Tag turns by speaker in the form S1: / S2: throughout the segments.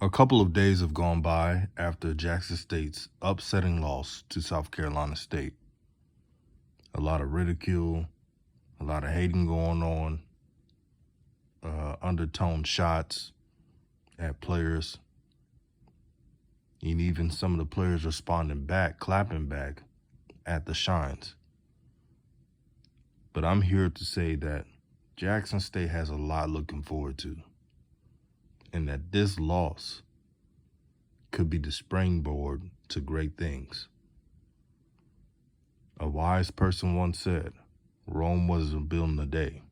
S1: A couple of days have gone by after Jackson State's upsetting loss to South Carolina State. A lot of ridicule, a lot of hating going on, undertone shots at players, and even some of the players responding back, clapping back at the Shines. But I'm here to say that Jackson State has a lot looking forward to, and that this loss could be the springboard to great things. A wise person once said, Rome wasn't built in a day.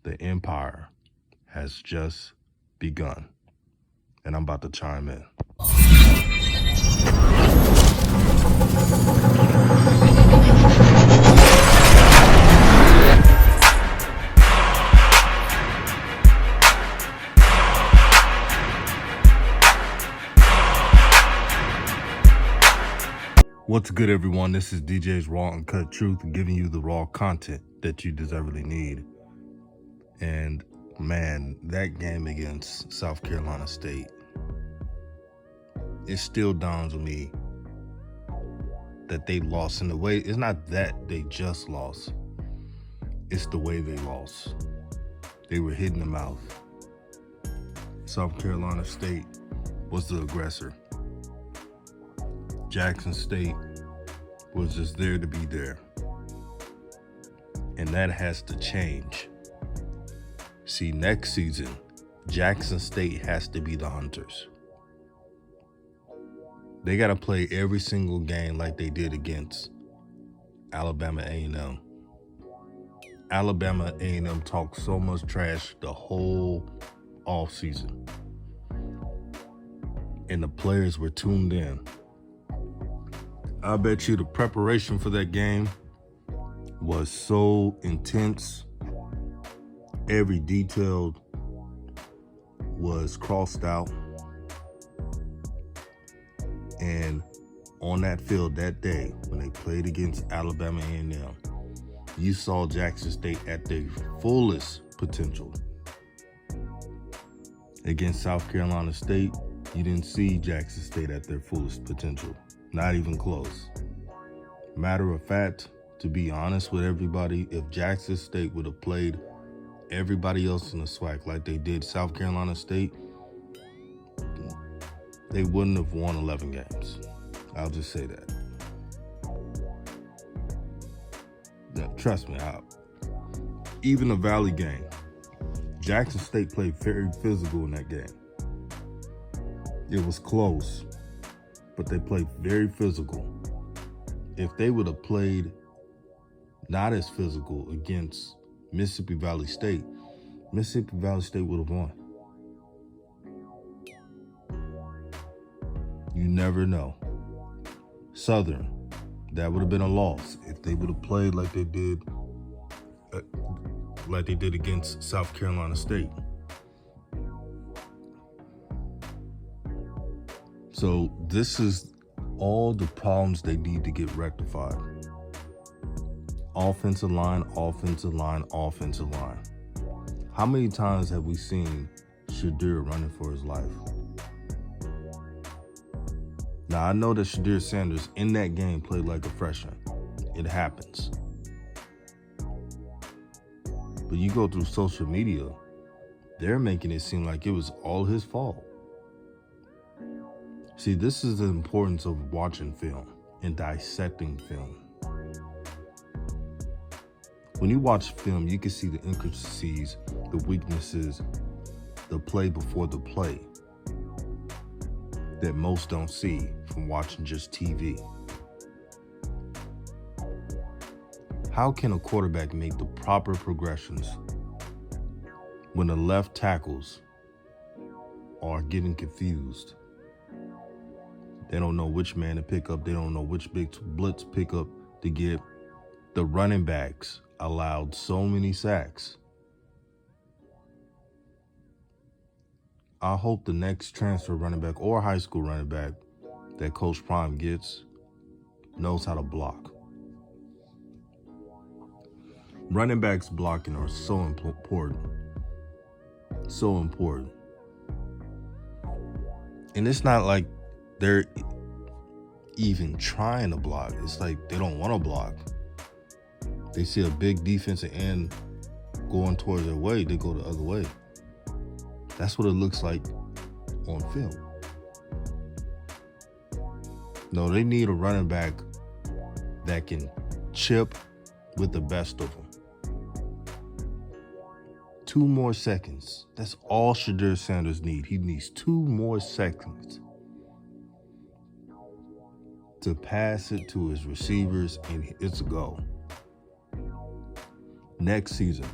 S1: The empire has just begun. And I'm about to chime in. What's good, everyone? This is DJ's Raw and Cut Truth, giving you the raw content that you deservedly need. And man, that game against South Carolina State, it still dawns on me that they lost in the way. It's not that they just lost, it's the way they lost. They were hit in the mouth. South Carolina State was the aggressor. Jackson State was just there to be there. And that has to change. See, next season, Jackson State has to be the hunters. They got to play every single game like they did against Alabama A&M. Alabama A&M talked so much trash the whole offseason. And the players were tuned in. I bet you the preparation for that game was so intense. Every detail was crossed out. And on that field that day, when they played against Alabama A&M, you saw Jackson State at their fullest potential. Against South Carolina State, you didn't see Jackson State at their fullest potential. Not even close. Matter of fact, to be honest with everybody, if Jackson State would have played everybody else in the SWAC like they did South Carolina State, they wouldn't have won 11 games. I'll just say that. Now, trust me, even the Valley game, Jackson State played very physical in that game. It was close, but they played very physical. If they would have played not as physical against Mississippi Valley State would have won. You never know. Southern, that would have been a loss if they would have played like they did against South Carolina State. So this is all the problems they need to get rectified. Offensive line, offensive line, offensive line. How many times have we seen Shadir running for his life? Now, I know that Shadir Sanders in that game played like a freshman. It happens. But you go through social media, they're making it seem like it was all his fault. See, this is the importance of watching film and dissecting film. When you watch film, you can see the intricacies, the weaknesses, the play before the play that most don't see from watching just TV. How can a quarterback make the proper progressions when the left tackles are getting confused? They don't know which man to pick up. They don't know which big blitz pickup to get. The running backs allowed so many sacks. I hope the next transfer running back or high school running back that Coach Prime gets knows how to block. Running backs blocking are so important. So important. And it's not like they're even trying to block. It's like they don't want to block. They see a big defensive end going towards their way, they go the other way. That's what it looks like on film. No, they need a running back that can chip with the best of them. 2 more seconds. That's all Shedeur Sanders needs. He needs 2 more seconds to pass it to his receivers, and it's a go. Next season,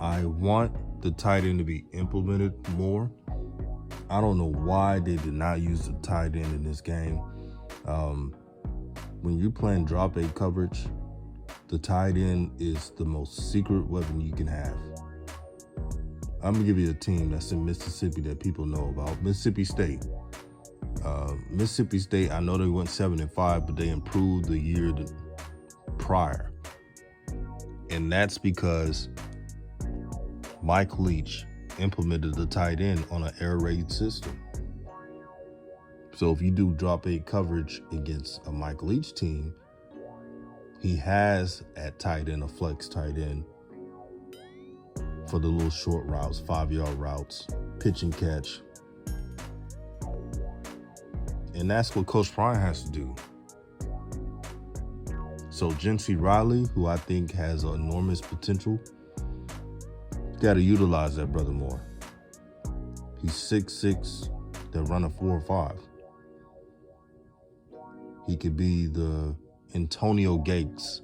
S1: I want the tight end to be implemented more. I don't know why they did not use the tight end in this game. When you're playing drop 8 coverage, the tight end is the most secret weapon you can have. I'm going to give you a team that's in Mississippi that people know about. Mississippi State. Mississippi State, I know they went 7-5, but they improved the year prior. And that's because Mike Leach implemented the tight end on an air raid system. So if you do drop 8 coverage against a Mike Leach team, he has at tight end a flex tight end for the little short routes, 5-yard routes, pitch and catch. And that's what Coach Prime has to do. So Jincey Riley, who I think has enormous potential, got to utilize that brother more. He's 6'6", that run a 4.5. He could be the Antonio Gates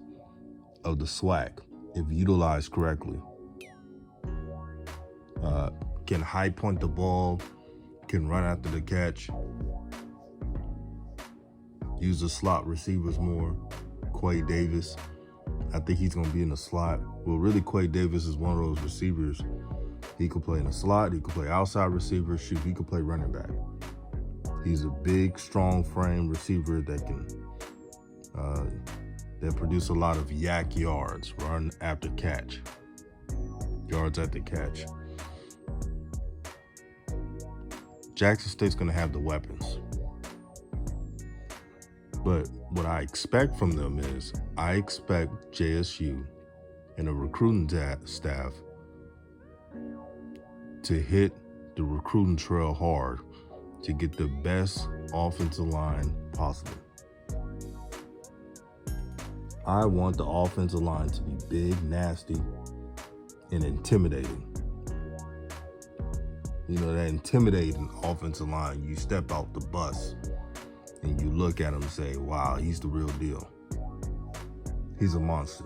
S1: of the SWAC if utilized correctly. Can high point the ball, can run after the catch, use the slot receivers more. Quay Davis, I think he's going to be in the slot. Well, really, Quay Davis is one of those receivers. He could play in the slot. He could play outside receiver. Shoot, he could play running back. He's a big, strong frame receiver that can produce a lot of yak yards, run after catch, yards after catch. Jackson State's going to have the weapons. But what I expect from them is I expect JSU and the recruiting staff to hit the recruiting trail hard to get the best offensive line possible. I want the offensive line to be big, nasty, and intimidating. You know, that intimidating offensive line, you step out the bus and you look at him and say, wow, he's the real deal. He's a monster.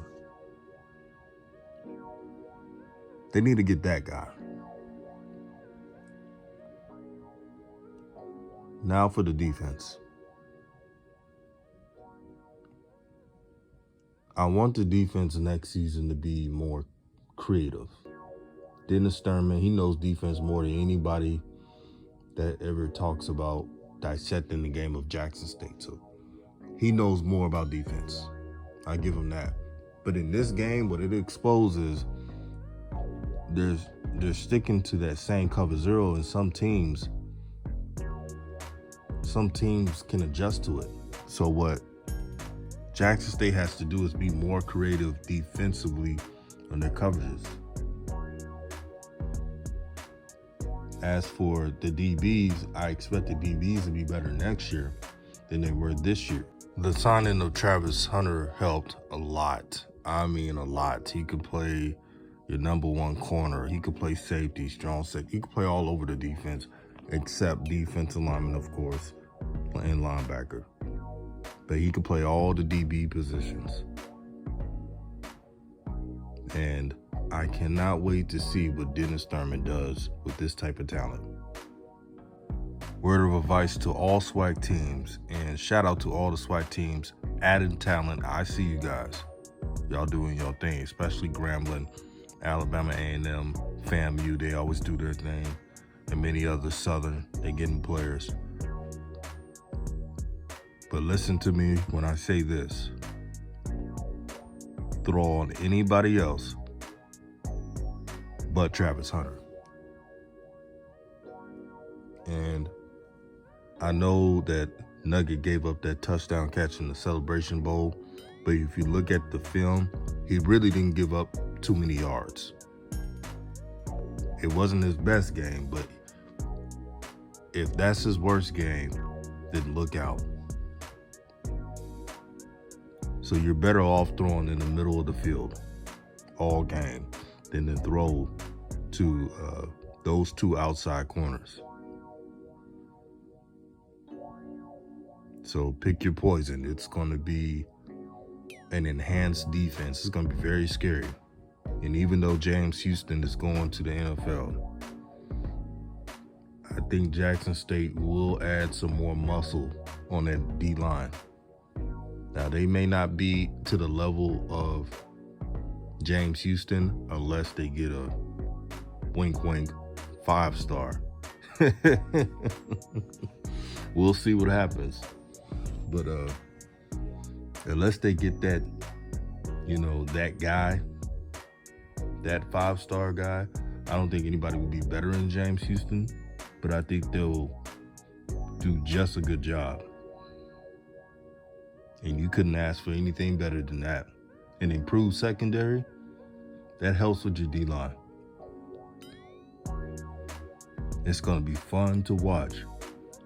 S1: They need to get that guy. Now for the defense. I want the defense next season to be more creative. Dennis Thurman, he knows defense more than anybody that ever talks about dissecting the game of Jackson State. So he knows more about defense. I give him that. But in this game, what it exposes, they're sticking to that same cover zero, and some teams can adjust to it. So what Jackson State has to do is be more creative defensively on their coverages. As for the DBs, I expect the DBs to be better next year than they were this year. The signing of Travis Hunter helped a lot. I mean a lot. He could play your number 1 corner. He could play safety, strong safety. He could play all over the defense, except defensive lineman, of course, and linebacker. But he could play all the DB positions. And I cannot wait to see what Dennis Thurman does with this type of talent. Word of advice to all SWAC teams, and shout out to all the SWAC teams adding talent. I see you guys. Y'all doing your thing, especially Grambling, Alabama A&M, FAMU. They always do their thing. And many other Southern, they getting players. But listen to me when I say this. Throw on anybody else but Travis Hunter. And I know that Nugget gave up that touchdown catch in the Celebration Bowl, but if you look at the film, he really didn't give up too many yards. It wasn't his best game, but if that's his worst game, then look out. So you're better off throwing in the middle of the field all game than to throw to those two outside corners. So pick your poison. It's going to be an enhanced defense. It's going to be very scary. And even though James Houston is going to the NFL, I think Jackson State will add some more muscle on that D-line. Now, they may not be to the level of James Houston unless they get a wink 5-star. We'll see what happens. But unless they get that, that guy, that 5-star guy, I don't think anybody will be better than James Houston, but I think they'll do just a good job. And you couldn't ask for anything better than that. An improved secondary, that helps with your D-line. It's going to be fun to watch.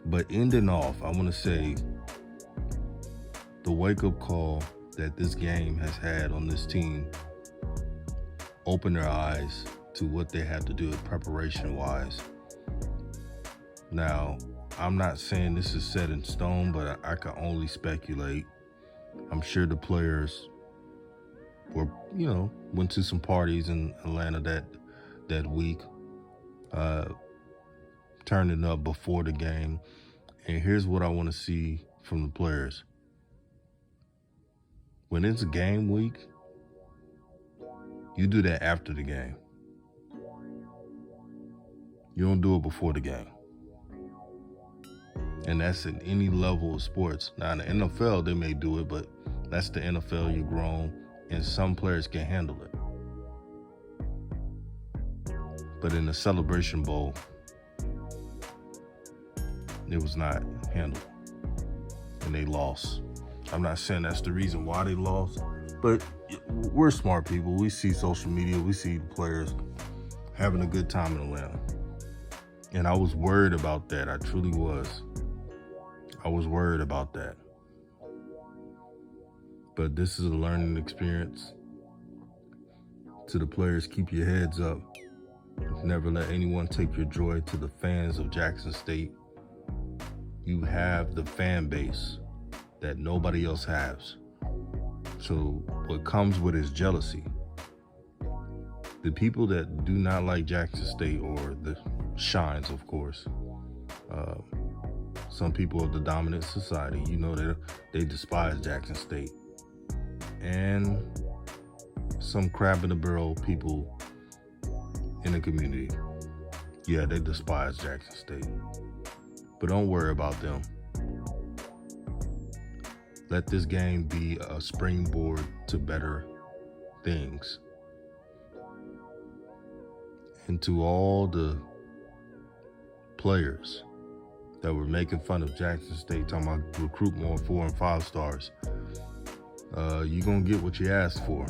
S1: But ending off, I want to say the wake-up call that this game has had on this team opened their eyes to what they have to do preparation-wise. Now, I'm not saying this is set in stone, but I can only speculate. I'm sure the players were, went to some parties in Atlanta that week, turning up before the game. And here's what I want to see from the players. When it's a game week, you do that after the game. You don't do it before the game. And that's in any level of sports. Now, in the NFL, they may do it, but that's the NFL. You're grown, and some players can handle it. But in the Celebration Bowl, it was not handled, and they lost. I'm not saying that's the reason why they lost, but we're smart people. We see social media. We see the players having a good time in Atlanta. And I was worried about that. I truly was. I was worried about that. But this is a learning experience. To the players, keep your heads up. Never let anyone take your joy. To the fans of Jackson State, you have the fan base that nobody else has. So what comes with is jealousy. The people that do not like Jackson State, or the Shines, of course, some people of the dominant society, they despise Jackson State. And some crab in the barrel people in the community, yeah, they despise Jackson State. But don't worry about them. Let this game be a springboard to better things. And to all the players that were making fun of Jackson State, talking about recruit more 4 and 5 stars, you're going to get what you asked for.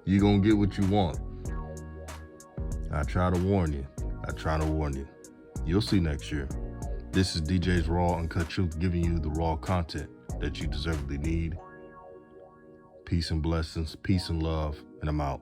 S1: You're going to get what you want. I try to warn you. You'll see next year. This is DJ's Raw Uncut Truth, giving you the raw content that you deservedly need. Peace and blessings, peace and love, and I'm out.